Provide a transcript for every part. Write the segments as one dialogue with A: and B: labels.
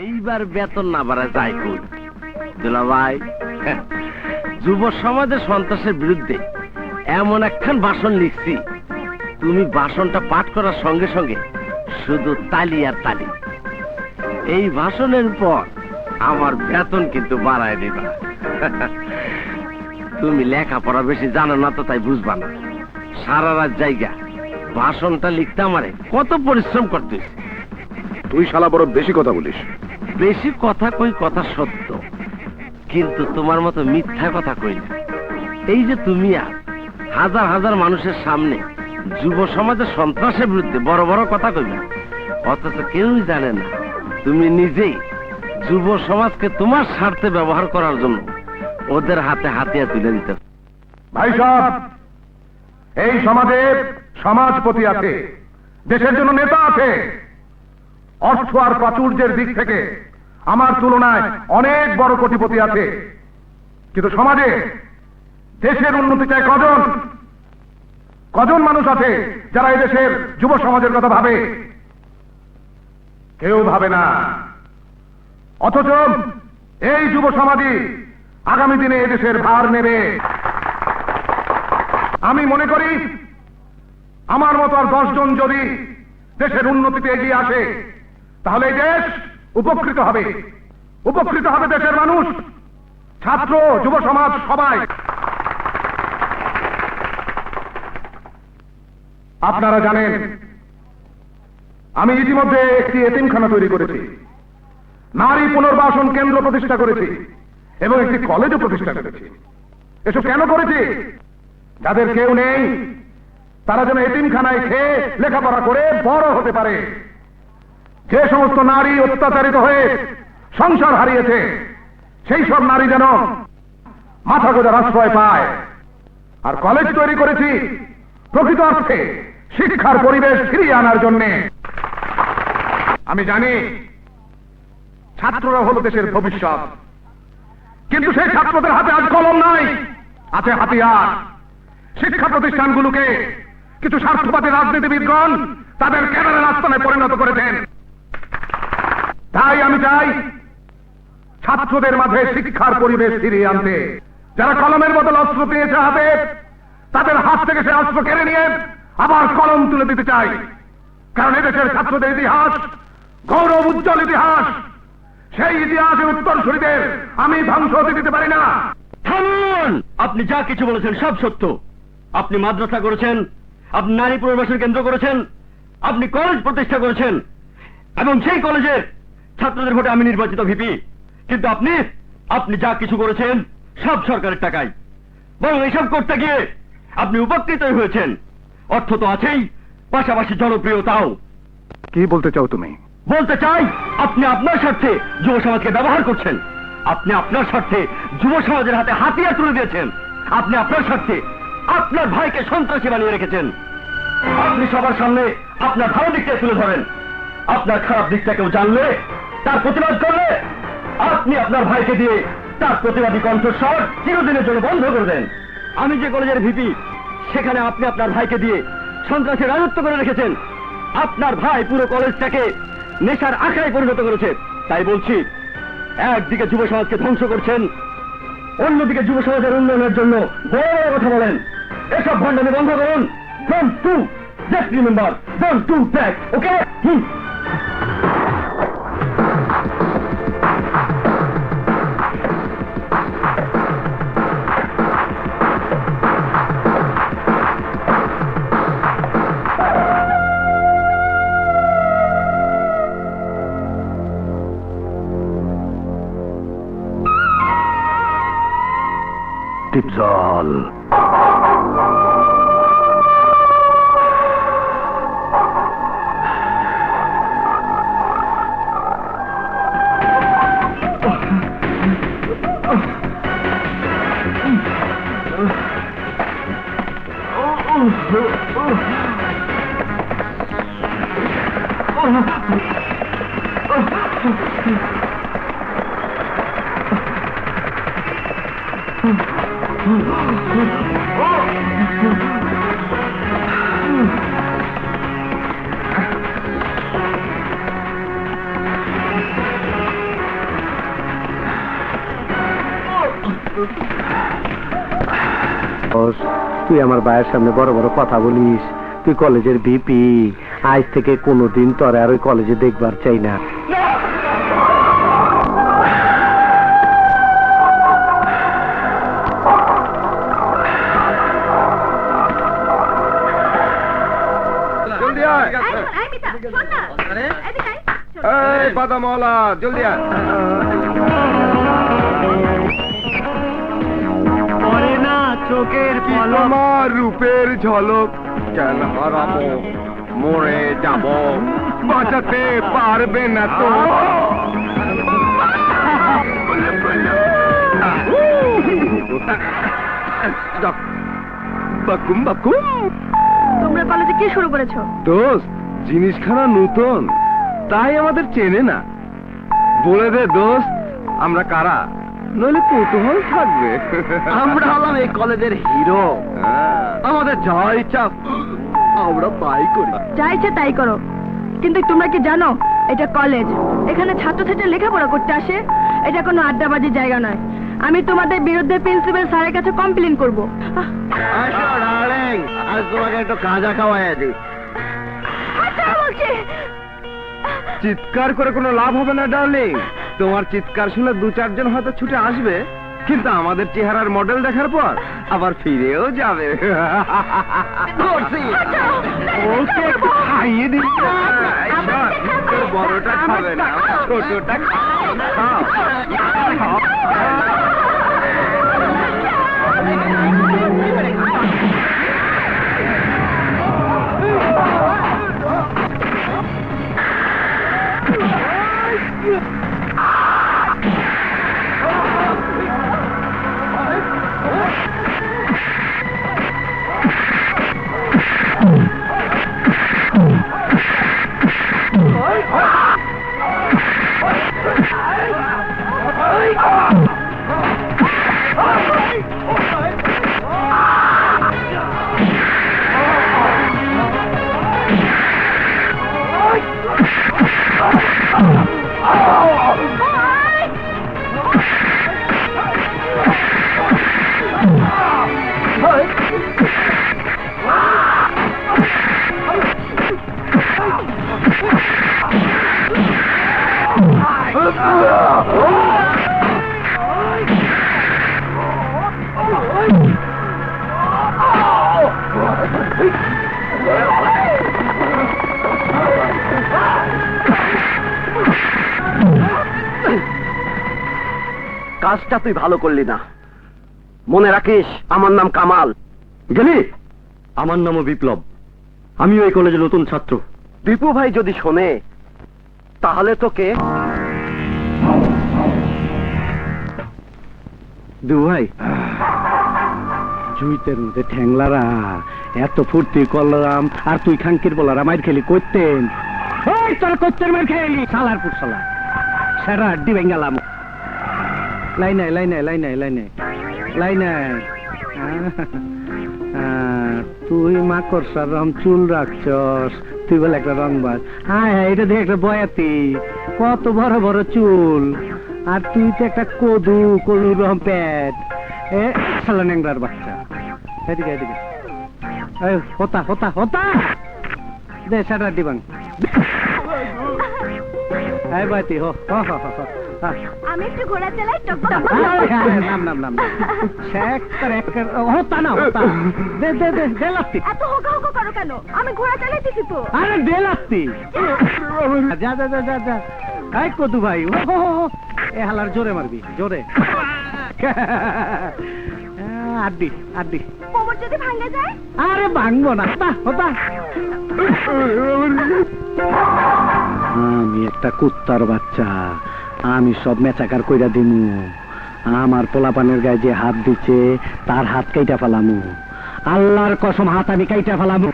A: এইবার বেতন না বাড়া যায় কই দুলা ভাই? যুব সমাজের সন্ত্রাসের বিরুদ্ধে এমন একখান ভাষণ লিখছি, তুমি ভাষণটা পাঠ করার সঙ্গে সঙ্গে শুধু তালি আর তালি। এই ভাষণের পর আমার বেতন কিন্তু বাড়ায় দিবা। তুমি লেখাপড়া বেশি জানো না তো তাই বুঝবা না। সারা রাত জায়গা ভাষণটা লিখতে আমারে কত পরিশ্রম করতে।
B: তুই শালা বড় বেশি কথা বলিস।
A: বেশি কথা কই, কথা সত্য, কিন্তু তোমার মতো মিথ্যা কথা কই না। এই যে তুমি আর হাজার হাজার মানুষের সামনে যুব সমাজের সন্ত্রাসের বিরুদ্ধে বড় বড় কথা কইবে, অথচ কেউই জানে না তুমি নিজেই যুব সমাজকে তোমার স্বার্থে ব্যবহার করার জন্য ওদের হাতে হাতিয়ার তুলে দিতে।
B: ভাই সাহেব, এই সমাজে সমাজপতি আছে, দেশের জন্য নেতা আছে। অর্থ আর প্রাচুর্যের দিক থেকে আমার তুলনায় অনেক বড় কোটিপতি আছে, কিন্তু সমাজে দেশের উন্নতি চায় কজন? কজন মানুষ আছে যারা এই দেশের যুব সমাজের কথা ভাবে? কেউ ভাবে না। অথচ এই যুব সমাজই আগামী দিনে এদেশের ভার নেবে। আমি মনে করি আমার মতো আর 10 জন যদি দেশের উন্নতিতে এগিয়ে আসে, তাহলে এই দেশ উপকৃত হবে। উপকৃত হবে দেশের মানুষ, ছাত্র, যুব সমাজ, সবাই। আপনারা জানেন আমি ইতিমধ্যে একটি এতিমখানা তৈরি করেছি, নারী পুনর্বাসন কেন্দ্র প্রতিষ্ঠা করেছি এবং একটি কলেজও প্রতিষ্ঠা করেছি। এসব কেন করেছি? যাদের কেউ নেই তারা যেন এতিমখানায় খেয়ে লেখাপড়া করে বড় হতে পারে। যে সমস্ত নারী অত্যাচারিত হয়ে সংসার হারিয়েছে, সেই সব নারী যেন মাথা গোজার আশ্রয় পায়। আর কলেজ তৈরি করেছি প্রকৃত অর্থে শিক্ষার পরিবেশ ফিরিয়ে আনার জন্যে। আমি জানি ছাত্ররা হলো দেশের ভবিষ্যৎ, কিন্তু সেই ছাত্রদের হাতে আজ কলম নাই, আছে হাতিয়ার। শিক্ষা প্রতিষ্ঠানগুলোকে কিছু স্বার্থবাদী রাজনীতিবিদগণ তাদের ক্যাডারের আস্তানায় পরিণত করেছেন। তাই আমি চাই ছাত্রদের মাঝে শিক্ষার পরিবেশ ফিরিয়ে আনতে। যারা কলমের বদল অস্ত্র পেয়েছে হাতে, তাদের হাত থেকে সে অস্ত্র কেড়ে নিয়ে আবার কলম তুলে দিতে চাই। কারণ এদেশের ছাত্রদের ইতিহাস গৌরব উজ্জ্বল ইতিহাস। সেই ইতিহাসের উত্তরসূরিদের আমি ধ্বংস হতে দিতে পারি না।
C: থামুন! আপনি যা কিছু বলেছেন সব সত্য। আপনি মাদ্রাসা করেছেন, আপনি নারী পুনর্বাসন কেন্দ্র করেছেন, আপনি কলেজ প্রতিষ্ঠা করেছেন, এবং সেই কলেজের ছাত্রদের ভোটে আমি নির্বাচিত ভিপি। কিন্তু আপনি যা কিছু করেছেন সব সরকারের টাকায়। বরং এসব করতে গিয়ে আপনি উপকৃতই হয়েছেন। অর্থ তো আছেই, পাশাপাশি জনপ্রিয়তাও।
B: কি বলতে চাও তুমি?
C: বলতে চাই, আপনি আপনার স্বার্থে যুব সমাজকে ব্যবহার করছেন। আপনি আপনার স্বার্থে যুব সমাজের হাতে হাতিয়ার তুলে দিয়েছেন। আপনি আপনার স্বার্থে আপনার ভাইকে সন্ত্রাসী বানিয়ে রেখেছেন। আপনি সবার সামনে আপনার ভালো দিকটা তুলে ধরেন। আপনার খারাপ দিকটা কেউ জানলে, তার প্রতিবাদ করলে, আপনি আপনার ভাইকে দিয়ে তার প্রতিবাদী কণ্ঠস্বর চিরদিনের জন্য বন্ধ করে দেন। আমি যে কলেজের ভিপি, সেখানে আপনি আপনার ভাইকে দিয়ে সন্ত্রাসী রাজত্ব করে রেখেছেন। আপনার ভাই পুরো কলেজটাকে নেশার আখড়ায় পরিণত করেছে। তাই বলছি, একদিকে যুব সমাজকে ধ্বংস করছেন, অন্যদিকে যুব সমাজের উন্নয়নের জন্য বড় বড় কথা বলেন। এসব ভণ্ডামি বন্ধ করুন। Don't do, just remember, don't do that, okay?
B: টিপজল।
D: তুই আমার ভাইয়ের সামনে বড় বড় কথা বলিস, তুই কলেজের ভিপি, আজ থেকে কোনোদিন তোরে আর ওই কলেজে দেখবার চাই না।
B: বাদামওয়ালা জলদি আয়।
C: পরে না চোখের
B: কি তোমার রূপের ঝলক, কেন হারাবো, মরে যাব, বাঁচাতে পারবে না তো। বাকুম বাকুম।
E: তোমরা কলেজে কি শুরু করেছো?
B: দোস্ত, জিনিসখানা নতুন, তাই আমাদের চেনে না। বলে দে দোস্ত, আমরা কারা, নইলে কৌতূহল থাকবে।
C: আমরা হলাম এই কলেজের হিরো, আমাদের যা ইচ্ছা আমরা তাই করি।
E: যা ইচ্ছে তাই করো, কিন্তু তোমরা কি জানো এটা কলেজ, এখানে ছাত্রছাত্রী লেখাপড়া করতে আসে, এটা কোনো আড্ডাবাজির জায়গা নয়। আমি তোমাদের বিরুদ্ধে প্রিন্সিপাল স্যারের কাছে কমপ্লেন করবো।
C: আসো ডার্লিং, আজ তোমাকে একটু কাজা খাওয়াই দিই।
E: বলছি
B: চিৎকার করে কোনো লাভ হবে না ডার্লিং, তোমার চিৎকার শুনে দু চারজন হয়তো ছুটে আসবে, কিন্তু আমাদের চেহারার মডেল দেখার পর আবার ফিরেও যাবে। ওকে একটু খাইয়ে দিই। তোর বড়টা খাবে না, ছোটটা খাও।
C: কাজটা তুই ভালো করলি না, মনে রাখিস আমার নাম কামাল। গেলি? আমার নামও বিপ্লব, আমিও এই কলেজের নতুন ছাত্র। দীপু ভাই যদি শোনে তাহলে তোকে।
D: দুভাই জুইতের মধ্যে ঠ্যাংলারা এত ফুর্তি করলাম, আর তুই খাঙ্কির বলারা মাইর খেলি করতেন। ওই তোর করতেন মাইর খেলি সালার পুর সালা সেরা আড্ডি ভেঙ্গালাম। লাই নাই লাই নাই লাই নাই লাই নাই লাই নাই। তুই মাকড় সার রকম চুল রাখছস, তুই বলে একটা রংবাজ। হ্যাঁ হ্যাঁ, এটা দেখে একটা বয়াতি, কত বড় বড় চুল, আর তুই তো একটা কদু কদু রকম প্যাট। এ শালা ন্যাংরার বাচ্চা, এদিকে এদিকে হতা হতা হতা দে সারা দিবাং। এই বাতি হো হো হো হো।
E: আমি একটু ঘোড়া চালাই,
D: নাম নাম নাম শেখ তোর একের হতা না হতা। দে দে দে দে লাত্তি।
E: এত হোকা হোকা করো কেন? আমি ঘোড়া চালাইতেছি তো।
D: আরে দে লাত্তি। যা যা যা যা যা। এই কদু ভাই, ও হো হো, এ হালার জোরে মারবি জোরে। আড্ডি আড্ডি।
E: কোমর যদি ভাঙে যায়?
D: আরে ভাঙবো না, হতা হতা। আমি একটা কুত্তার বাচ্চা, আমি সব মেচাকার কইরা দিমু। আমার পোলাপানের গায়ে যে হাত দিচ্ছে তার হাত কাইটা ফেলামু, আল্লাহর কসম হাত আমি কাইটা ফেলামু।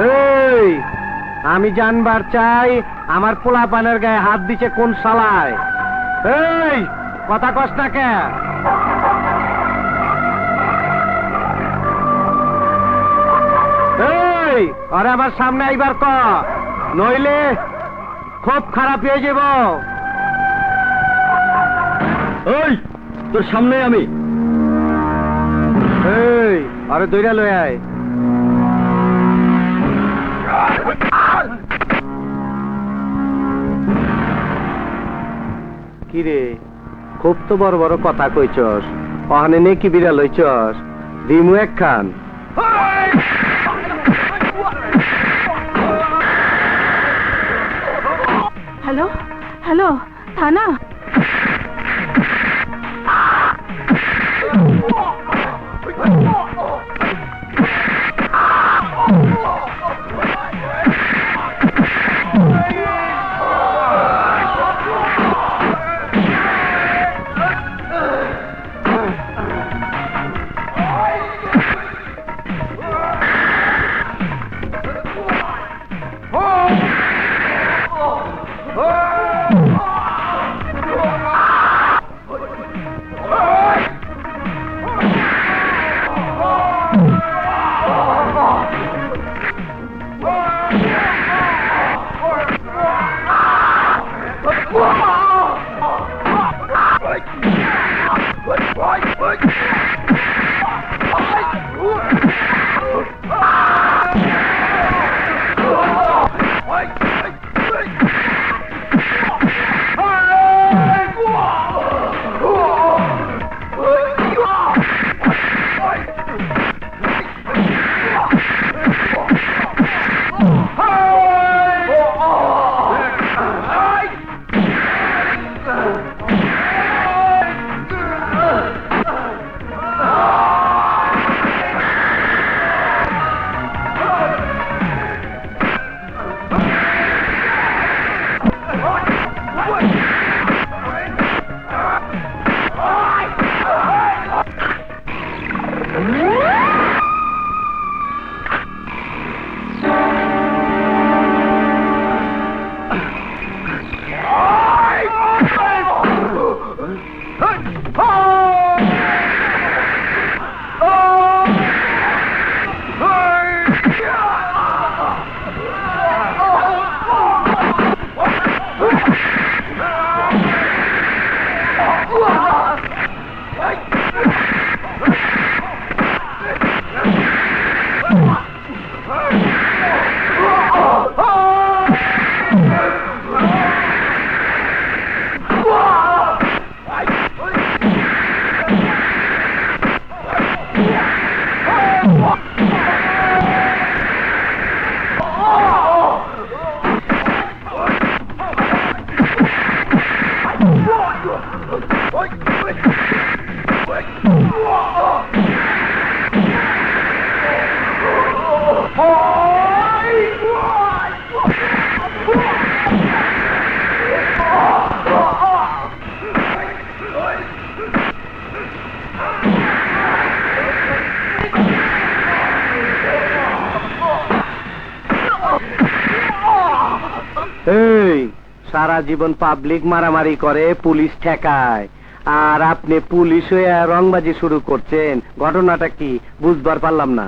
D: এই, আমি জানবার চাই আমার পোলাপানের গায়ে হাত দিচ্ছে কোন শালায়। এই কথা কস না কে? এই এই আরে আমার সামনে আইবার ক, নইলে খুব খারাপ হয়ে যাব।
C: ওই তোর সামনে আমি।
D: এই আরে দইরা লই আয়। কি রে, খুব তো বড় বড় কথা কইছস, ওখানে নে কি বিড়াল হইছস, দিমু একখান।
E: হ্যালো হ্যালো, থানা?
D: এই সারা জীবন পাবলিক মারামারি করে, পুলিশ ঠেকায়, আর আপনি পুলিশ হয়ে রংবাজি শুরু করছেন। ঘটনাটা কি বুঝবার পারলাম না।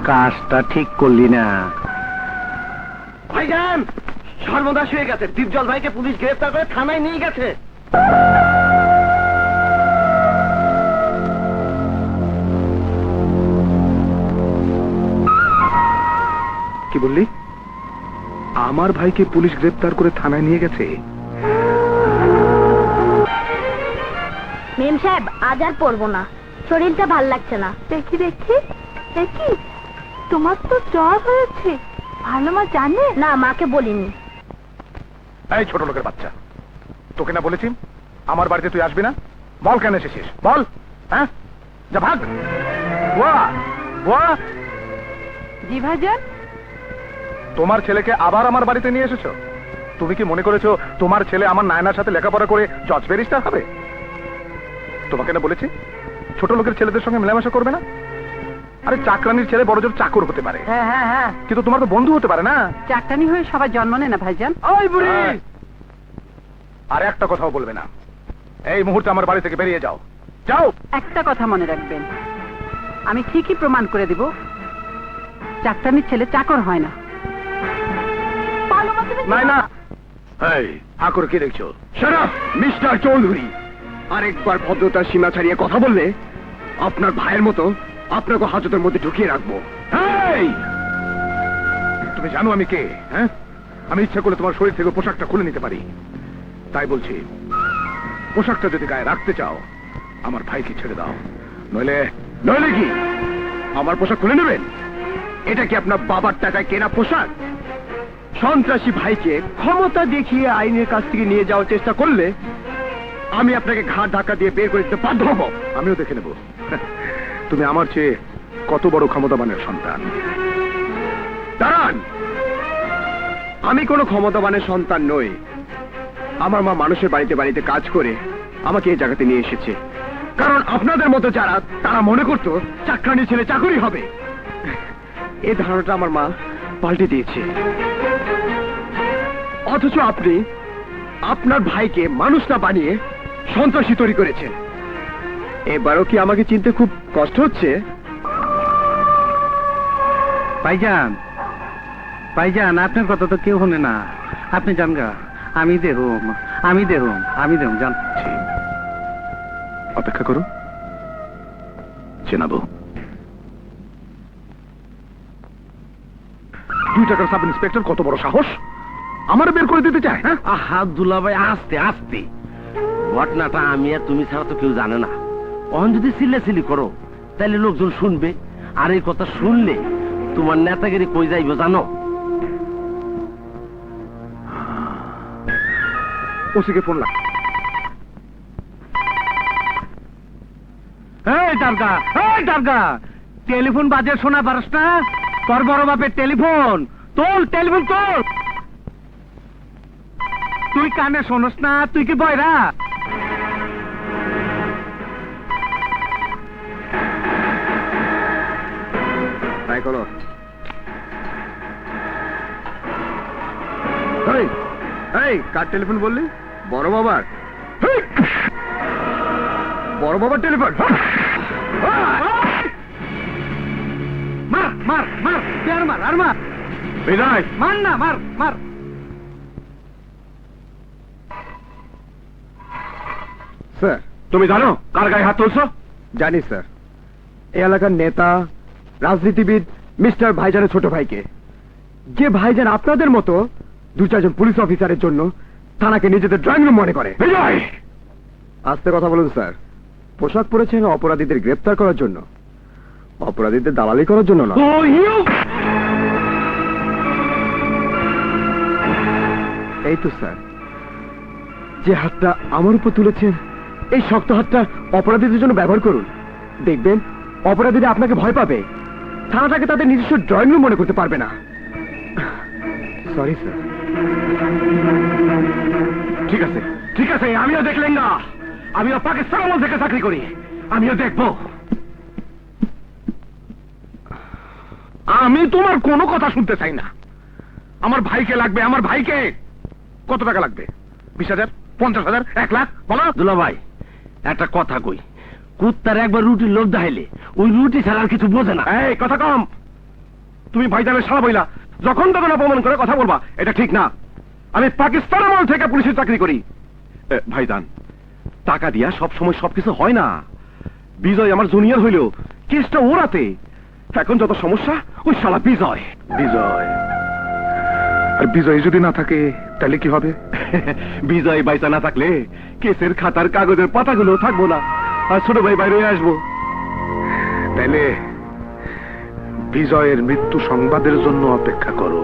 D: কাজটা ঠিক করলি না।
C: ভাইজান সর্বনাশ হয়ে গেছে, দীপজল ভাইকে পুলিশ গ্রেফতার করে থানায় নিয়ে গেছে।
B: কি বললি? আমার ভাইকে পুলিশ গ্রেফতার করে থানায় নিয়ে গেছে?
F: মেম সাহেব আজ আর পড়বো না, শরীরটা ভাল লাগছে না।
E: দেখি দেখি দেখি, তোমার তো জ্বর হয়েছে, ভালো মা জানে?
F: না, মাকে বলিনি।
B: এই ছোট লোকের বাচ্চা, তোকে না বলেছি আমার বাড়িতে তুই আসবি না? বল কেন এসেছিস, বল। হ্যাঁ, যা ভাগ। বুয়া, বুয়া,
E: জি ভাইজান।
B: তোমার ছেলেকে আবার আমার বাড়িতে নিয়ে এসেছো? তুমি কি মনে করেছো তোমার ছেলে আমার নায়নার সাথে লেখাপড়া করে জজ ব্যারিস্টার হবে? তোমাকে না বলেছি ছোট লোকের ছেলেদের সঙ্গে মেলামেশা করবে না? আরে চাকরানির ছেলে বড় জোর চাকর হতে পারে,
G: হ্যাঁ হ্যাঁ হ্যাঁ,
B: কিন্তু তোমার তো বন্ধু হতে পারে না।
G: চাকরানি হয়ে সবাই জন্ম নেয় না ভাইজান।
C: ওই বুড়ি,
B: আর একটা কথাও বলবে না। এই মুহূর্তে আমার বাড়ি থেকে বেরিয়ে যাও, যাও।
G: একটা কথা মনে রাখবেন, আমি ঠিকই প্রমাণ করে দিব চাকরানির ছেলে চাকর হয় না।
B: না না, এই হাকুর কি দেখছো?
C: Shut up mister Chowdhury. আরেকবার ভদ্রতার সীমা ছাড়িয়ে কথা বললে আপনার ভাইয়ের মতো আপনাকে হাজতের মধ্যে ঢুকিয়ে রাখবো।
B: এই, তুমি জানো আমি কে? হ্যাঁ, আমি ইচ্ছা করলে তোমার শরীর থেকে পোশাকটা খুলে নিতে পারি। তাই বলছি, পোশাকটা যদি গায়ে রাখতে চাও আমার ভাইকে ছেড়ে দাও, নইলে
C: নইলে কি আমার পোশাক খুলে নেবেন? এটা কি আপনার বাবার টাকায় কেনা পোশাক? সন্ত্রাসী ভাইকে ক্ষমতা দেখিয়ে আইনের কাছ থেকে নিয়ে যাওয়ার চেষ্টা করলে আমি আপনাকে ঘাট ধাক্কা দিয়ে বের করে দিতে বাধ্য হব।
B: আমিও দেখে নেব তুমি আমার চেয়ে কত বড় ক্ষমতাবানের সন্তান।
C: দাঁড়ান, আমি কোনো ক্ষমতাবানের সন্তান নই। আমার মা মানুষের বাড়িতে বাড়িতে কাজ করে আমাকে এই জায়গাতে নিয়ে এসেছে। কারণ আপনাদের মতো যারা, তারা মনে করতো চাকরানি ছেলে চাকরি হবে। এই ধারণাটা আমার মা পাল্টে দিয়েছে। অথচ আপনি আপনার ভাইকে মানুষ না বানিয়ে সন্ত্রাসী তৈরি করেছেন। এবারও কি আমাকে চিনতে খুব কষ্ট হচ্ছে?
D: ভাইজান, ভাইজান, আপনার কথা তো কেউ শোনে না। আপনি যান গা, আমি দেখুম যান।
B: অপেক্ষা করো, চেনাবো। 2 টাকার সাব ইন্সপেক্টর কত বড় সাহস, আমার বের করে দিতে চায়। হ্যাঁ,
A: আহা দুলাভাই, আস্তে আস্তে। ঘটনাটা আমি আর তুমি ছাড়া তো কেউ জানে না। অহন যদি চিল্লাচিল্লি করো তাহলে লোকজন শুনবে, আর এই কথা শুনলে তোমার নেতাগিরি কই যাইব জানো?
B: ওসিকে ফোন লাগ।
D: এই টার্গা, টেলিফোন বাজে শোনা পারস না? তোর বড় বাপের টেলিফোন, টেলিফোন তোল। তুই কানে শোনস না? তুই কি বয়রা?
C: তাই করো। এই কার টেলিফোন বললি? বড় বাবার? বড় বাবার টেলিফোন?
D: মার, আর মার।
C: বিদায়।
D: মার না, মার।
C: স্যার,
B: তুমি জানো কার গায়ে হাত তুলছো?
C: জানি স্যার। এই এলাকার নেতা, রাজনীতিবিদ মিস্টার ভাইজানের ছোট ভাইকে। যে ভাইজান আপনাদের মতো 2-4 পুলিশ অফিসারের জন্য থানাকে নিজেদের ড্রয়িং রুম মনে করে।
B: বিজয়,
C: আস্তে কথা বলুন স্যার। পোশাক পরেছেন অপরাধীদের গ্রেফতার করার জন্য, অপরাধীদের দালালি করার জন্য না। এই তো স্যার, যে হাতটা আমার উপর তুলেছেন, এই শক্ত হাতটা অপরাধীদের জন্য ব্যবহার করুন। দেখবেন অপরাধীরা আপনাকে ভয় পাবে, থানাটাকে তাদের নিজস্ব ড্রয়িং রুম মনে করতে পারবে না। Sorry sir.
B: ঠিক আছে, আমিও দেখলেন না। আমিও পাকিস্তান আমল থেকে চাকরি করি, আমিও দেখবো। আমি তোমার কোনো কথা শুনতে চাই না। আমার ভাইকে লাগবে, আমার ভাইকে। কত টাকা লাগবে? 20,000, 50,000, 1 লাখ? বলো।
A: দুলাভাই, একটা কথা কই, কুত্তার একবার রুটির লোভ দেখাইলে ওই রুটি ছাড়া আর কিছু বোঝে না।
B: এই কথা কম। তুমি ভাইজানের সারা বইলা যখন তখন অপমান করে কথা বলবা, এটা ঠিক না। আমি পাকিস্তান আমল থেকে পুলিশের চাকরি করি। ভাইজান, টাকা দিয়া সব সময় সবকিছু হয় না। বিজয় আমার জুনিয়র হইলেও কেসটা ওরাতে। এখন যত সমস্যা ওই শালা বিজয়। আর বিজয় যদি না থাকে তাহলে কি হবে? বিজয় বাইচা না থাকলে কেসের খাতার কাগজের পাতাগুলো থাকবো না, আর ছোট ভাই বাইরে আসবো। তাইলে বিজয়ের মৃত্যু সংবাদের জন্য অপেক্ষা করো।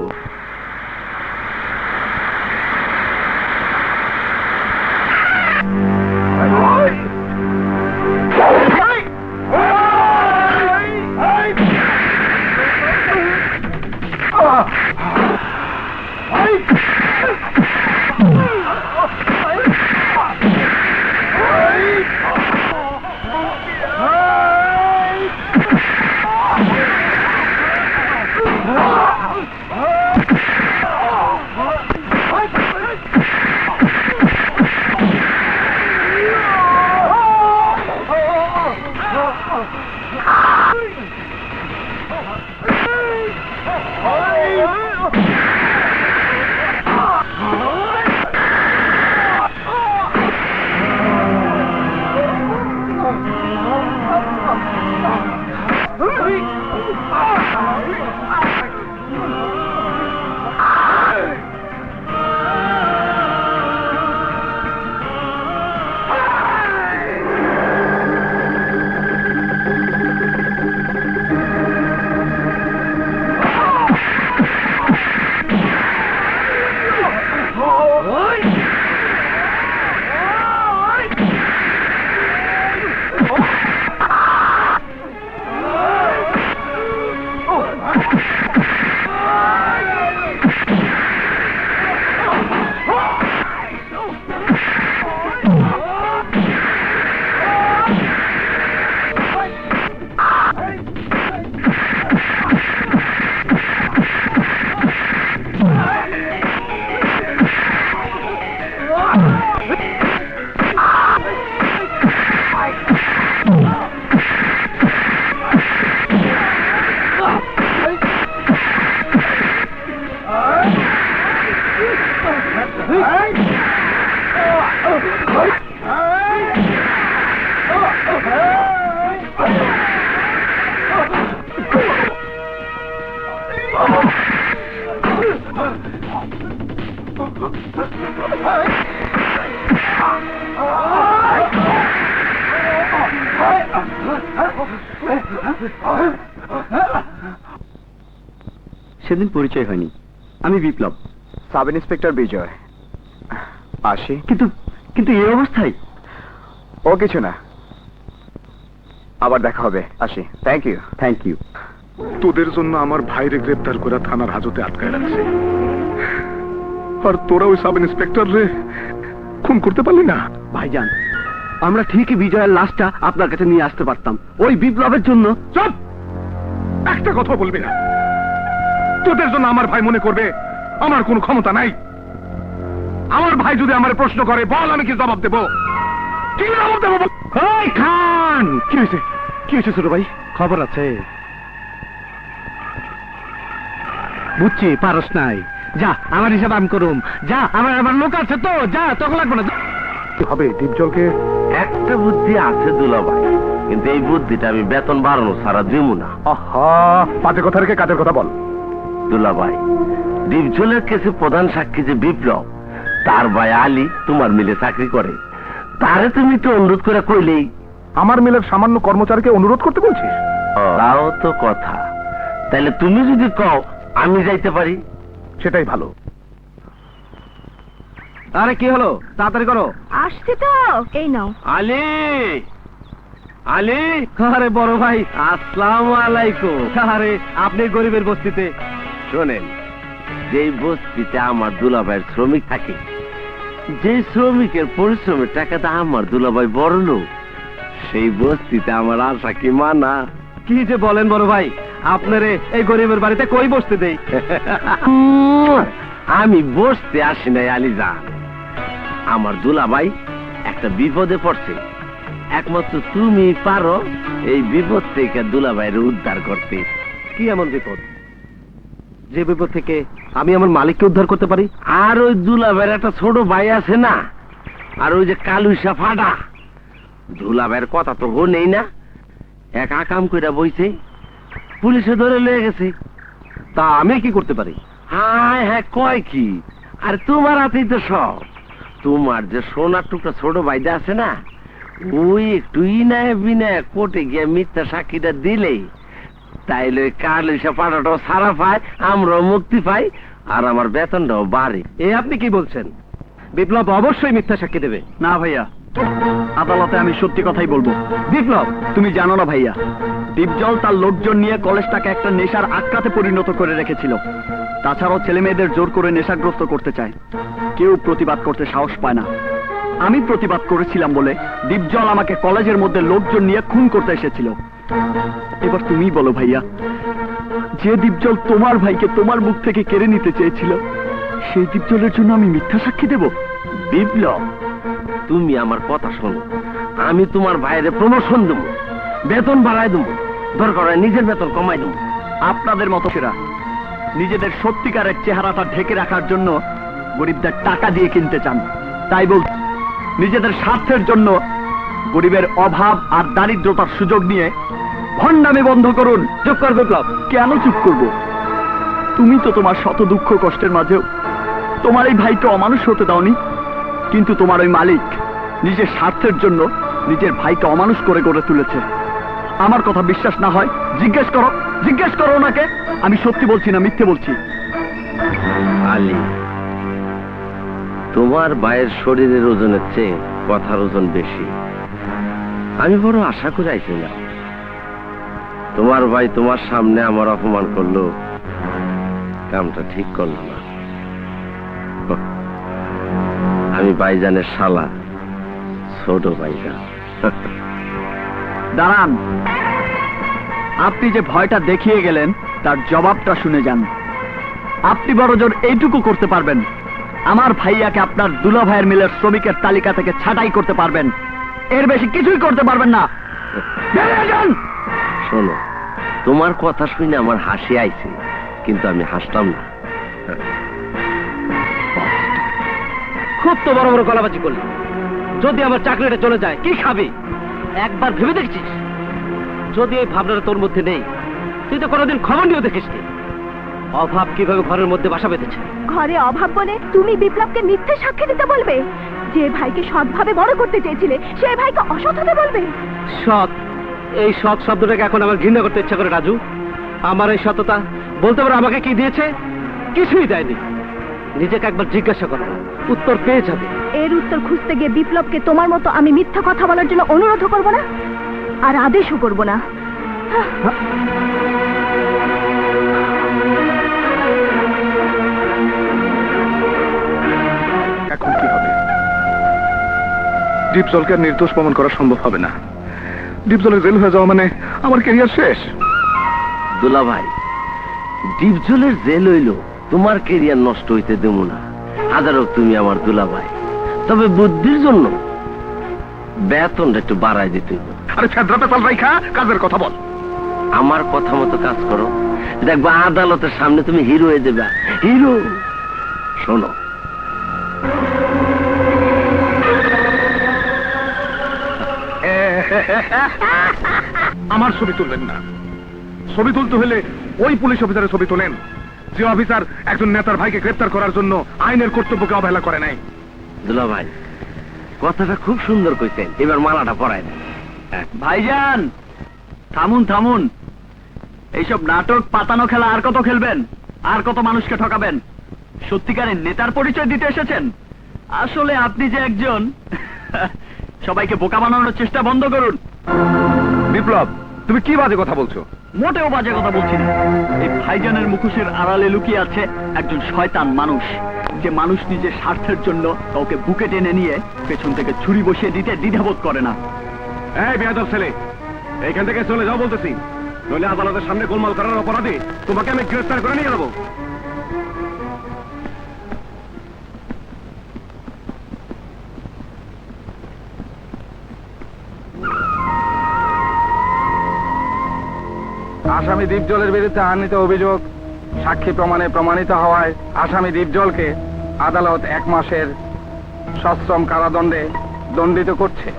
C: সেদিন পরিচয় হয়নি। আমি বিপ্লব,
H: সাব ইন্সপেক্টর বিজয়। আসি।
C: কিন্তু কিন্তু এই অবস্থায়?
H: ও কিছু না, আবার দেখা হবে। আসি। Thank you.
C: Thank you.
B: তোদের জন্য আমার ভাইরে গ্রেপ্তার করে থানার হাজতে আটকায় রাখছে, আর তোরা ওই সাব ইন্সপেক্টর রে খুন করতে পারলি না।
C: ভাইজান, আমরা ঠিকই বিজয়ের লাশটা আপনার কাছে নিয়ে আসতে পারতাম, ওই বিপ্লবের জন্য।
B: চুপ! একটা কথা বলবি না। তোদের জন্য আমার ভাই মনে করবে আমার কোনো ক্ষমতা নাই? আমার ভাই যদি আমার প্রশ্ন করে, বল আমি কি জবাব দেব? কি জবাব দেব?
D: ওই খান,
B: কি হয়েছে? কি হয়েছে ছোট ভাই?
D: খবর আছে? বুঝছি পারস নাই, যা আমার হিসাব আমি করুম। যা, আমার লোক আছে তো, যা, তোকে লাগবে না।
B: কি হবে দীপজলকে?
A: একটা বুদ্ধি আছে দুলাভাই, কিন্তু এই বুদ্ধিটা আমি বেতন বাড়ানো ছাড়া দিব না।
B: আহা, বাজে কথা রেখে কাজের কথা বল।
A: দুলাভাই, ডিপজলের কেসে প্রধান সাক্ষী যে বিপ্লব, তার ভাই আলী তোমার মিলে চাকরি করে। তারে তুমি তো অনুরোধ করে কইলেই।
B: আমার মিলের সামান্য কর্মচারীকে অনুরোধ করতে বলছিস?
A: তাও তো কথা। তাইলে তুমি যদি কও আমি যাইতে পারি,
B: সেটাই ভালো।
D: আরে কি হলো, তাড়াতাড়ি করো।
E: আসছি তো, এই নাও।
A: আলী, আলী।
D: আরে বড় ভাই, আসসালামু আলাইকুম। আরে আপনি গরিবের বস্তিতে?
A: শোনেন, যেই বস্তিতে আমার দুলাভাইয়ের শ্রমিক থাকে, যে শ্রমিকের পরিশ্রমের টাকাটা আমার দুলাভাই বড় লোক, সেই বস্তিতে আমার আশা কি মানা?
D: কি যে বলেন বড় ভাই, আপনারে এই গরিবের বাড়িতে কই বসতে দেই?
A: আমি বসতে আসি নাই আলীজান। আমার দুলাভাই একটা বিপদে পড়ছে, একমাত্র তুমি পারো এই বিপদ থেকে দুলাভাইয়ের উদ্ধার করতে।
D: কি এমন বিপদ যে বিপদ থেকে আমি আমার মালিককে উদ্ধার করতে পারি?
A: আর ওই দুলাভাইয়ের একটা ছোট ভাই আছে না, আর ওই যে কালুইসা ফাটা, দুলাভাইয়ের কথা তো নেই না, এক আকাম কইরা বইছে, পুলিশে ধরে লয়ে গেছে।
D: তা আমি কি করতে পারি?
A: হায় হ্যাঁ, কয় কি? আর তোমার হাতেই তো সব। তোমার যে সোনার টুকরা ছোট ভাইটা আছে না, ওই একটু ইনায় বিনায় কোর্টে গিয়ে মিথ্যা সাক্ষীটা দিলেই তাইলে কালুইসা ফাটাটাও ছাড়া পায়, আমরাও মুক্তি পাই, আর আমার বেতনটাও বাড়ে।
D: এ আপনি কি বলছেন? বিপ্লব অবশ্যই মিথ্যা সাক্ষী দেবে।
C: না ভাইয়া, আদালতে আমি সত্যি কথাই বলবো।
D: বিপ্লব,
C: তুমি জানো না ভাইয়া, দীপজল তার লোকজন নিয়ে কলেজটাকে একটা নেশার আক্রাতে পরিণত করে রেখেছিল। তাছাড়াও ছেলে মেয়েদের জোর করে নেশাগ্রস্ত করতে চায়, কেউ প্রতিবাদ করতে সাহস পায় না। আমি প্রতিবাদ করেছিলাম বলে দীপজল আমাকে কলেজের মধ্যে লোকজন নিয়ে খুন করতে এসেছিল। এবার তুমি বলো ভাইয়া, যে দীপজল তোমার ভাইকে তোমার মুখ থেকে কেড়ে নিতে চেয়েছিল, সেই দীপজলের জন্য আমি মিথ্যা সাক্ষী দেব?
A: বিপ্লব, তুমি আমার কথা শোনো। আমি তোমার ভাইরে প্রমোশন দেবো, বেতন বাড়াই দেবো, দরকার হয় নিজের বেতন কমাই দেবো।
C: আপনাদের মতো সেরা নিজেদের সত্যিকারের চেহারাটা ঢেকে রাখার জন্য গরিবদের টাকা দিয়ে কিনতে চান। তাই বল, নিজেদের স্বার্থের জন্য গরিবের অভাব আর দারিদ্রতার সুযোগ নিয়ে ভণ্ডামি বন্ধ করুন।
D: চুপ কর বিপ্লব।
C: কেন চুপ করব? তুমি তো তোমার শত দুঃখ কষ্টের মাঝেও তোমার এই ভাইকে অমানুষ হতে দাওনি, কিন্তু তোমার ওই মালিক নিজের স্বার্থের জন্য নিজের ভাইকে অমানুষ করে গড়ে তুলেছে। আমার কথা বিশ্বাস না হয় জিজ্ঞেস করো ওনাকে। আমি সত্যি বলছি না মিথ্যে বলছি।
A: আলী, তোমার ভাইয়ের শরীরের ওজনের চেয়ে কথার ওজন বেশি। আমি বড় আশা করে আইছিলাম, তোমার ভাই তোমার সামনে আমার অপমান করলো, কামটা ঠিক করলো না। আমি ভাইজানের শালা, ছোট ভাইজান।
C: দাঁড়ান, আপনি যে ভয়টা দেখিয়ে গেলেন তার জবাবটা শুনে যান। আপনি বড় জোর এইটুকু করতে পারবেন, আমার ভাইয়াকে আপনার দুলা ভাইয়ের মিলের শ্রমিকের তালিকা থেকে ছাঁটাই করতে পারবেন, এর বেশি কিছুই করতে পারবেন না। বেরিয়ে যান।
A: শোনো, তোমার কথা শুনে আমার হাসি আইছে, কিন্তু আমি হাসলাম না। খুব তো বড় বড় গলাবাজি করলি। যদি আমার চাকরিটা চলে যায় কি খাবি? একবার ভেবে দেখছিস? যদি এই ভাবনাটা তোর মধ্যে নেই, তুই তো কোনোদিন খবর নিয়েও দেখিসনি অভাব কিভাবে ঘরের মধ্যে বাসা বেঁধেছে।
E: ঘরে অভাব বলে তুমি বিপ্লবকে মিথ্যে সাক্ষী দিতে বলবে? যে ভাইকে সৎভাবে বড় করতে চেয়েছিলে সেই ভাইকে অসৎ হতে বলবে?
A: সৎ, এই সৎ শব্দটাকে এখন আমার ঘৃণা করতে ইচ্ছা করে রাজু। আমার এই সততা বলতে পারো আমাকে কি দিয়েছে? কিছুই দেয়নি। নিজেকে একবার জিজ্ঞাসা করো, উত্তর পেয়ে যাবে।
E: এর উত্তর খুঁজতে গিয়ে বিপ্লবকে তোমার মতো আমি মিথ্যা কথা বলার জন্য অনুরোধ করব না, আর আদেশও করব না।
B: এখন কি হবে? ডিপজলকে আর নির্দোষ প্রমাণ করা সম্ভব হবে না। ডিপজলের জেল হয়ে যাওয়া মানে আমার ক্যারিয়ার শেষ।
A: দুলা ভাই, ডিপজলের জেল হইল তোমার কেরিয়ার নষ্ট হইতে দেব না। হাজারো তুমি আমার দুলা ভাই, তবে বুদ্ধির জন্য বেতনটা একটু বাড়াই দিতে হইব।
B: আরে ফেদরা পেপাল রাইখা কাজের কথা বল।
A: আমার কথা মতো কাজ করো, দেখবা আদালতের সামনে তুমি হিরো হয়ে যাবে। হিরো। শোনো,
B: আমার ছবি তুলবেন না। ছবি তুলতে হলে ওই পুলিশ অফিসারের ছবি তোলেন যে অফিসার একজন নেতার ভাইকে গ্রেফতার করার জন্য আইনের কর্তব্যকে অবহেলা করে নাই।
A: দুলা ভাই কথাটা খুব সুন্দর কইছেন, এবার মালাটা পরায় দেন।
C: ভাইজান, থামুন থামুন। এইসব নাটক পাতানো খেলা আর কত খেলবেন? আর কত মানুষকে ঠকাবেন? সত্যিকারের নেতার পরিচয় দিতে এসেছেন? আসলে আপনি যে একজন সবাইকে বোকা বানানোর চেষ্টা বন্ধ করুন।
B: বিপ্লব, তুমি কি বাজে কথা বলছো?
C: মোটেও বাজে কথা বলছি না। এই ভাইজানের মুখোশের আড়ালে লুকিয়ে আছে একজন শয়তান মানুষ, যে মানুষ নিজের স্বার্থের জন্য কাউকে বুকে টেনে নিয়ে পেছন থেকে ছুরি বসিয়ে দিতে দ্বিধাবোধ করে না।
B: এই বেয়াদব ছেলে, এইখান থেকে চলে যাও বলতেছি, নইলে আদালতের সামনে গোলমাল করার অপরাধে তোমাকে আমি গ্রেফতার করে নিয়ে যাবো। আসামি দীপজলের বিরুদ্ধে আনীত অভিযোগ সাক্ষী প্রমাণে প্রমাণিত হওয়ায় আসামি দীপজলকে আদালত 1 মাসের সশ্রম কারাদণ্ডে দণ্ডিত করছে।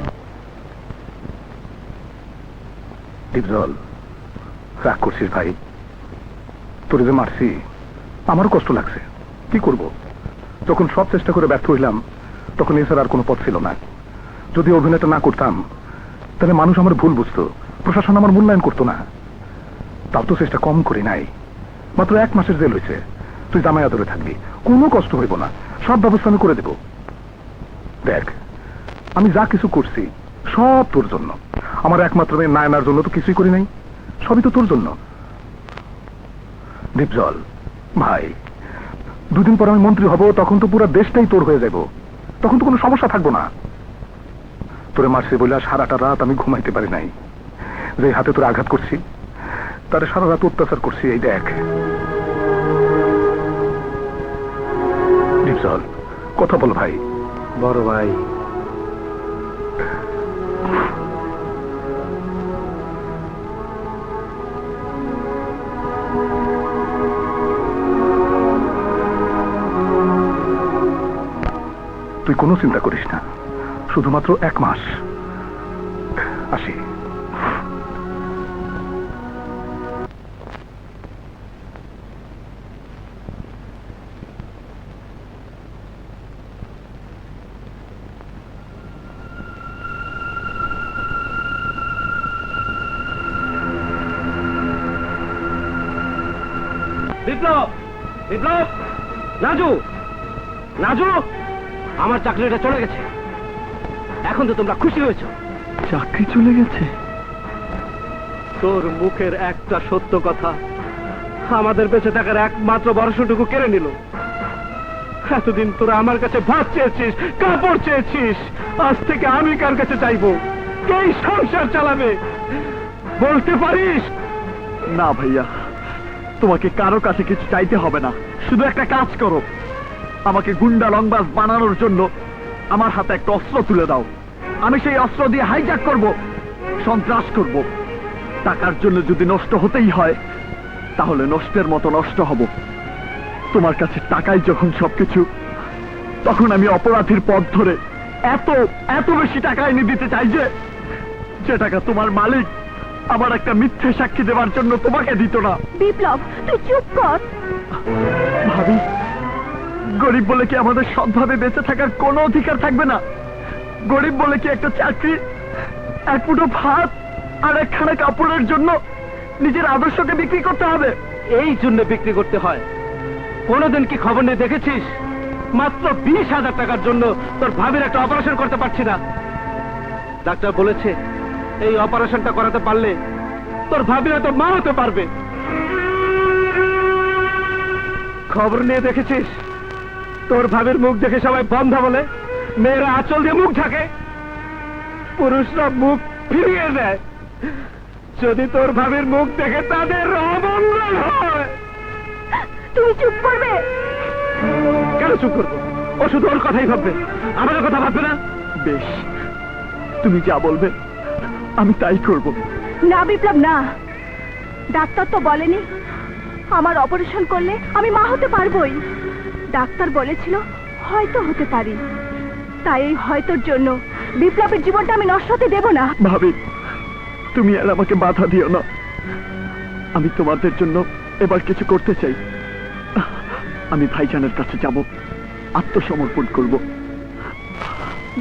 B: দীপজল, রাগ করছিস ভাই? তোরে যে মারছি আমারও কষ্ট লাগছে, কি করব? যখন সব চেষ্টা করে ব্যর্থ হইলাম তখন এছাড়া আর কোনো পথ ছিল না। যদি অভিনয়টা না করতাম তাহলে মানুষ আমার ভুল বুঝতো, প্রশাসন আমার মূল্যায়ন করতো না। তাও তো চেষ্টা কম করি নাই। মাত্র 1 মাসের জেল হয়েছে। তুই জামাই আদরে থাকবি, কোনো কষ্ট হইব না, সব ব্যবস্থা আমি করে দেব। দেখ, আমি যা কিছু করছি সব তোর জন্য। আমার একমাত্র মেয়ে নায়নার জন্য তো কিছুই করি নাই, সবই তো তোর জন্য। দীপজল ভাই, 2 দিন পর আমি মন্ত্রী হব, তখন তো পুরো দেশটাই তোর হয়ে যাব, তখন তো কোনো সমস্যা থাকবো না। তোরে মারছি বলে সারাটা রাত আমি ঘুমাইতে পারি নাই। যে হাতে তোরে আঘাত করছি তারে সারা রাত অত্যাচার করছি। এই দেখ দীপজল, কথা বল ভাই।
D: বড় ভাই,
B: তুই কোনো চিন্তা করিস না, শুধুমাত্র 1 মাস। আসি।
A: বিপ্লব, বিপ্লব, রাজু, রাজু, আমার চাকরিটা চলে গেছে। এখন তো তোমরা খুশি হয়েছ।
C: চাকরি চলে গেছে?
A: তোর মুখের একটা সত্য কথা আমাদের বেঁচে থাকার একমাত্র ভরসাটুকু কেড়ে নিল। এতদিন তোরা আমার কাছে ভাত চেয়েছিস, কাপড় চেয়েছিস, আজ থেকে আমি কার কাছে চাইবো? কে সংসার চালাবে বলতে পারিস?
C: না ভাইয়া, তোমাকে কারো কাছে কিছু চাইতে হবে না। শুধু একটা কাজ করো, আমাকে গুন্ডা লংবাজ বানানোর জন্য আমার হাতে একটা অস্ত্র তুলে দাও। আমি সেই অস্ত্র দিয়ে হাইজ্যাক করব, সন্ত্রাস করব। টাকার জন্য যদি নষ্ট হতেই হয় তাহলে নষ্টের মতো নষ্ট হব। তোমার কাছে টাকাই যখন সবকিছু, তখন আমি অপরাধীর পথ ধরে এত এত বেশি টাকা এনে দিতে চাই যে টাকা তোমার মালিক আমার একটা মিথ্যে সাক্ষী দেওয়ার জন্য তোমাকে দিত না।
E: বিপ্লব, তুই চুপ কর।
C: ভাবি, গরিব বলে কি আমাদের সৎভাবে বেঁচে থাকার কোনো অধিকার থাকবে না? গরিব বলে কি একটা চাকরি, এক মুঠো ভাত আর একখানা কাপড়ের জন্য নিজের আদর্শকে বিক্রি করতে হবে?
D: এই জন্য বিক্রি করতে হয়। কোনোদিন কি খবর নিয়ে দেখেছিস মাত্র 20,000 টাকার জন্য তোর ভাবির একটা অপারেশন করতে পারছি না? ডাক্তার বলেছে এই অপারেশনটা করাতে পারলে তোর ভাবি হয়তো মা হতে পারবে। খবর নিয়ে দেখেছিস তোর ভাবির মুখ দেখে সবাই বন্ধ বলে, মেয়েরা আঁচল দিয়ে মুখ ঢাকে, পুরুষরা মুখ ফিরিয়ে দেয়। যদি তোর ভাবির মুখ দেখে তাদের অমঙ্গল হয়।
E: তুমি চুপ করবে?
D: কেন চুপ করবো? ও শুধু ওর কথাই ভাববে, আমাদের কথা ভাববে না।
C: বেশ, তুমি যা বলবে আমি তাই করব।
E: না বিপ্লব, না। ডাক্তার তো বলেনি আমার অপারেশন করলে আমি মা হতে পারবোই। ডাক্তার বলেছিল হয়তো হতে পারি। তাই এই হয়তোর জন্য বিপ্লবের জীবনটা আমি নষ্ট হতে দেব না।
C: ভাবি, তুমি আর আমাকে বাধা দিও না। আমি তোমাদের জন্য এবার কিছু করতে চাই। আমি ভাইজানের কাছে যাব, আত্মসমর্পণ করব।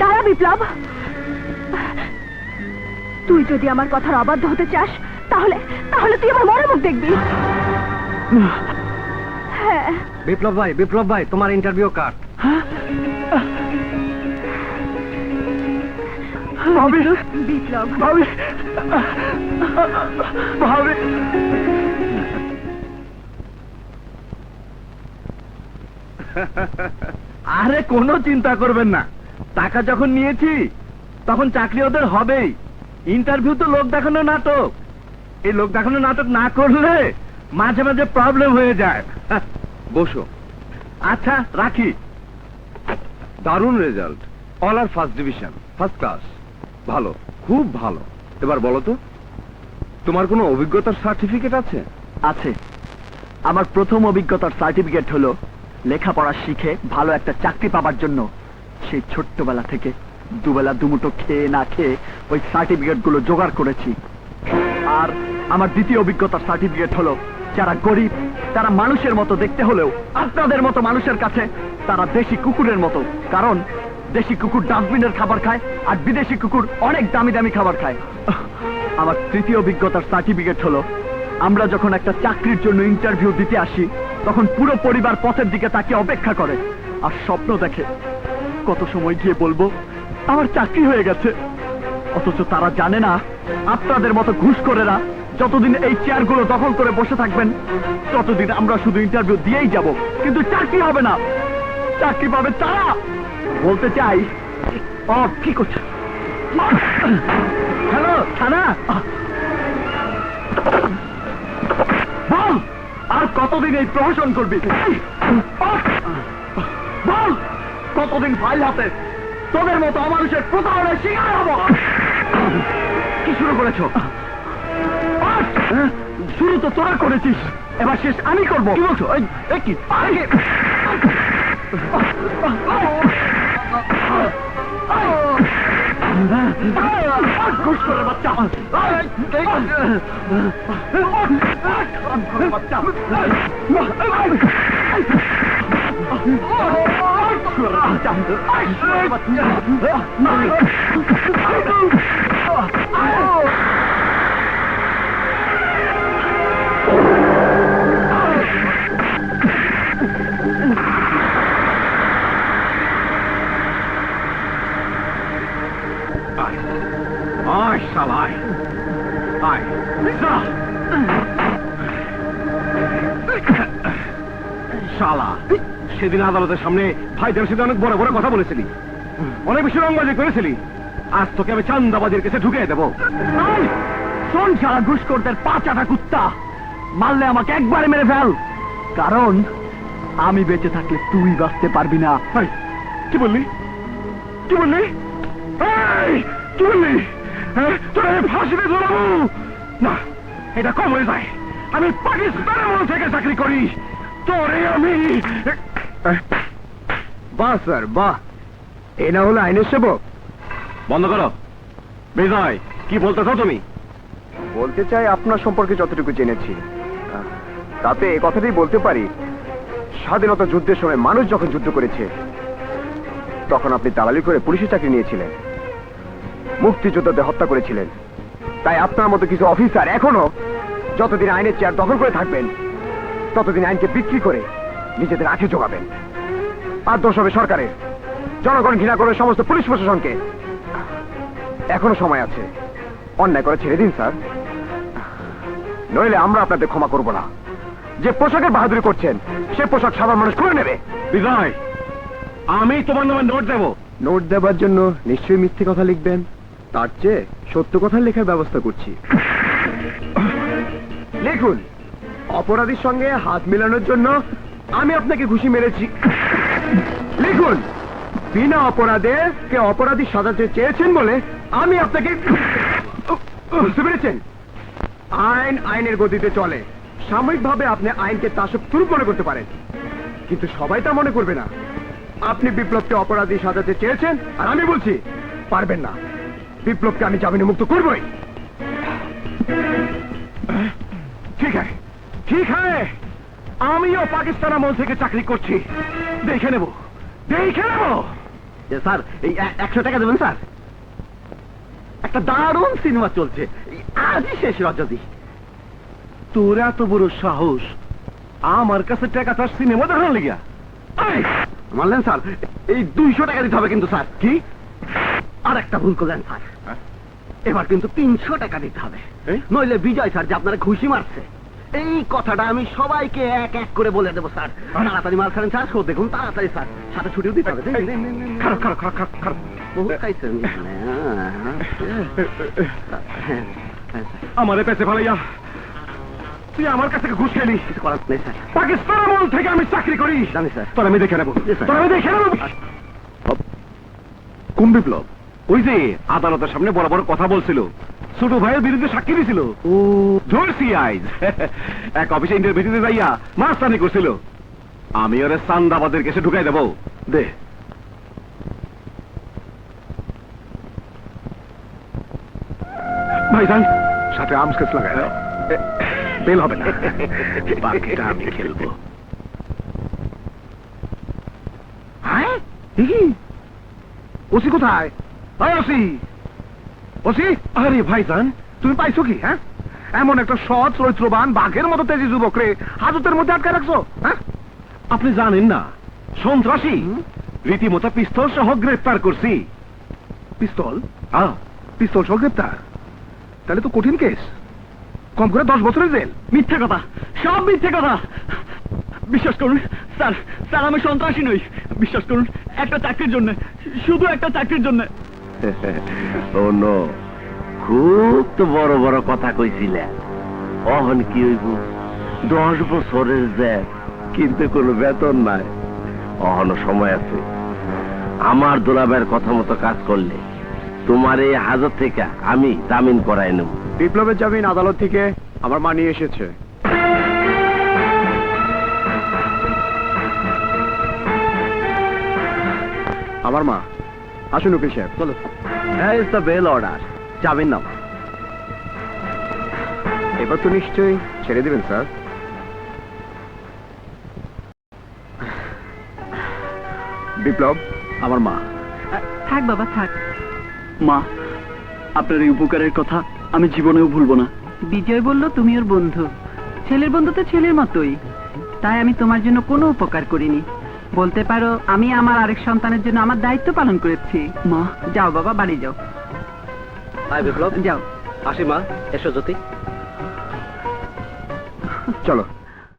E: দাঁড়া বিপ্লব, তুই যদি আমার কথার অবাধ্য হতে চাস তাহলে তাহলে তুই আমার মরে মুখ দেখবি। হ্যাঁ।
D: বিপ্লব ভাই, তোমার ইন্টারভিউ কার্ড।
C: ভাবি,
E: বিপ্লব,
C: ভাবি, ভাবি।
D: আরে কোনো চিন্তা করবেন না, টাকা যখন নিয়েছি তখন চাকরি ওদের হবেই। ইন্টারভিউ তো লোক দেখানো নাটক, এই লোক দেখানো নাটক না করলে মাঝে মাঝে প্রবলেম হয়ে যায়। বসো। আচ্ছা রাখি।
A: দারুণ রেজাল্ট, অল আর ফার্স্ট ডিভিশন, ফার্স্ট ক্লাস। ভালো, খুব ভালো। এবার বলো তো, তোমার কোনো অভিজ্ঞতার সার্টিফিকেট আছে?
C: আছে। আমার প্রথম অভিজ্ঞতার সার্টিফিকেট হলো লেখাপড়া শিখে ভালো একটা চাকরি পাবার জন্য সেই ছোট্টবেলা থেকে দুবেলা দুমুঠো খেয়ে না খেয়ে ওই সার্টিফিকেট গুলো জোগাড় করেছি। আর আমার দ্বিতীয় অভিজ্ঞতার সার্টিফিকেট হলো যারা গরিব তারা মানুষের মতো দেখতে হলেও আপনাদের মতো মানুষের কাছে তারা দেশি কুকুরের মতো, কারণ দেশি কুকুর ডাস্টবিনের খাবার খায় আর বিদেশি কুকুর অনেক দামি দামি খাবার খায়। আমার তৃতীয় অভিজ্ঞতার সার্টিফিকেট হলো আমরা যখন একটা চাকরির জন্য ইন্টারভিউ দিতে আসি তখন পুরো পরিবার পথের দিকে তাকিয়ে অপেক্ষা করে আর স্বপ্ন দেখে কত সময় গিয়ে বলবো আমার চাকরি হয়ে গেছে। অথচ তারা জানে না আপনাদের মতো ঘুষখোরেরা যতদিন এই চেয়ারগুলো দখল করে বসে থাকবেন ততদিন আমরা শুধু ইন্টারভিউ দিয়েই যাব, কিন্তু চাকরি হবে না। চাকরি পাবে তারা। বলতে চাই, ও কি করছে? হ্যালো থানা, বল আর কতদিন এই প্রহসন করবি? বল কতদিন ফাইল হাতে তোদের মতো অমানুষের প্রতারণার শিকার হব? কি শুরু করেছ? শুরু তো তোরা করেছিস, এবার শেষ আমি করবো। কি বলছো? কি ঘুষ করে বাচ্চা,
A: আয় শালায়, আয় শালা। সেদিন আদালতের সামনে ভাইদের সাথে অনেক বড় বড় কথা বলেছিলি, অনেক বেশি রংবাজি করেছিলি। আজ তোকে আমি চান্দাবাজির কাছে ঢুকিয়ে দেবো।
C: শোন সারা ঘুষখোরদের পাঁচাটা কুত্তা, মারলে আমাকে একবারে মেরে ফেল, কারণ আমি বেঁচে থাকলে তুই বাঁচতে পারবি না।
A: কি বললি? কি বললি? কি বললি? তোরা ফাঁসিতে ধরাবো না, এটা কম হয়ে যায়। আমি পাকিস্তানের মতো থেকে চাকরি করি, তোরে আমি
B: বাহ স্যার বাহ, এ না হলো আইনের সেবক।
C: বন্ধ করো। বিজয়, কি বলতেছো তুমি?
H: বলতে চাই আপনার সম্পর্কে যতটুকু জেনেছি তাতে এ কথাটাই বলতে পারি, স্বাধীনতা যুদ্ধের সময় মানুষ যখন যুদ্ধ করেছে তখন আপনি দালালি করে পুলিশের চাকরি নিয়েছিলেন, মুক্তিযোদ্ধাদের হত্যা করেছিলেন। তাই আপনার মতো কিছু অফিসার এখনো যতদিন আইনের চেয়ার দখল করে থাকবেন ততদিন আইনকে বিক্রি করে নিজেদের আখে জোগাবেন। আর দোষ হবে সরকারের। জনগণ ঘৃণা করে সমস্ত পুলিশ প্রশাসনকে। এখনো সময় আছে, অন্যায় করে ছেড়ে দিন স্যার, নইলে আমরা আপনাদের ক্ষমা করব না। যে পোশাকের বাহাদুরি করছেন সে পোশাক সাধারণ মানুষ করে নেবে।
C: বিজয়, আমি তোমার নামে নোট দেব।
H: নোট দেবার জন্য নিশ্চয়ই মিথ্যে কথা লিখবেন, তার চেয়ে সত্য কথা লেখার ব্যবস্থা করছি। লিখুন, অপরাধীর সঙ্গে হাত মেলানোর জন্য আমি আপনাকে ঘুষি মেরেছি। লিখুন, বিনা অপরাধে কে অপরাধী সাজাতে চেয়েছেন বলে আমি আপনাকে, বুঝতে পেরেছেন? আইন আইনের গতিতে চলে। সাময়িকভাবে আপনি আইনকে তাসক মনে করতে পারেন, কিন্তু সবাই তা মনে করবে না। আপনি বিপ্লবকে অপরাধী সাজাতে চেয়েছেন, আর আমি বলছি পারবেন না। বিপ্লবকে আমি জামিনে মুক্ত করবই।
B: ঠিক আছে, ঠিক আছে, আমিও পাকিস্তান আমল থেকে চাকরি করছি, দেখে নেব, দেখে নেব।
C: স্যার, এই 100 টাকা দেবেন স্যার? একটা দারুণ সিনেমা চলছে, আজই শেষ রজনী।
B: তোর এত বড় সাহস আমার কাছে টাকা চাস সিনেমা দেখার লিগা?
C: মানলেন স্যার, এই 200 টাকা দিতে হবে কিন্তু স্যার।
B: কি?
C: আর একটা ভুল করলেন স্যার, এবার কিন্তু 300 টাকা দিতে হবে, নইলে বিজয় স্যার যে আপনারা খুশি মারছে এই কথাটা আমি সবাইকে এক এক করে বলে দেবো স্যার। তাড়াতাড়ি মার খাবেন স্যার, শো দেখুন তাড়াতাড়ি স্যার, সাথে ছুটিও দিতে হবে।
B: খারাপ খারাপ খারাপ খারাপ খারাপ।
C: বহুত খাইছেন
B: আমারে পেছে ভালাইয়া তুই আমার কাছ থেকে ঘুষ খেলি।
C: কিছু করার নেই স্যার।
B: পাকিস্তান আমল থেকে আমি চাকরি করি,
C: জানি স্যার।
B: তোর আমি দেখে নেবো,
C: জি, স্যার।
B: তোর আমি দেখে নেবো। কোন বিপ্লব? ওই যে আদালতের সামনে বড় বড় কথা বলছিল, ছোট ভাইয়ের বিরুদ্ধে সাক্ষী দিছিল। ও ধরছি আইজ এক অফিসে ইন্টারভিউতে যাইয়া মাস্তানি করছিল। আমি ওরে চান্দাবাদের কেসে ঢুকাই দেবো। দে ভাইজান, সাথে আর্মস কেস লাগাই দাও, বেল হবে না, বাকিটা আমি খেলবো। হ্যাঁ ঠিকই। ওসি কোথায়? আয় ওসি, ওসি। আরে ভাইজান, তুমি পাইছো কি? হ্যাঁ, এমন একটা সৎ চরিত্রবান বাঘের মতো তেজি যুবকরে হাজতের মধ্যে আটকে রাখছো। হ্যাঁ, আপনি জানেন না সন্ত্রাসী রীতিমতো পিস্তল সহ গ্রেফতার করছি। পিস্তল? পিস্তল সহ গ্রেফতার? তাহলে তো কঠিন কেস, কম করে 10 বছরের জেল।
C: মিথ্যে কথা, সব মিথ্যে কথা। বিশ্বাস করুন স্যার, স্যার আমি সন্ত্রাসী নই। বিশ্বাস করুন, একটা চাকরির জন্য, শুধু একটা চাকরির জন্য।
A: ও নো, খুব তো বড় বড় কথা কইছিলে। অহন কি হইব? 10 বছরের জেল, কিন্তু কোনো বেতন নাই। অহনো সময় আছে। আমার দুলাবের কথা মতো কাজ করলে তোমার এই হাজত থেকে আমি জামিন করাই নেব।
H: বিপ্লবের জামিন আদালত থেকে আমার মা নিয়ে এসেছে। আমার মা। আসুন উকিল সাহেব।
C: চলো। হ্যাঁ, ইজ দ্য বেল অর্ডার। জামিন নাও।
H: এবার তো নিশ্চয়ই ছেড়ে দিবেন স্যার। বিপ্লব আমার মা।
G: থাক বাবা থাক।
C: মা, আপনার এই উপকারের কথা আমি জীবনেও ভুলবো না।
G: বিজয় বলল তুমি ওর বন্ধু, ছেলের বন্ধু তো ছেলের মতোই। তাই আমি তোমার জন্য কোনো উপকার করিনি। বলতে পারো আমি আমার আরেক সন্তানের জন্য আমার দায়িত্ব পালন করেছি।
C: মা,
G: যাও বাবা, বাড়ি যাও।
C: হাই বিপ্লব।
G: যাও।
C: আসি মা, এসো জ্যোতি।
H: চলো।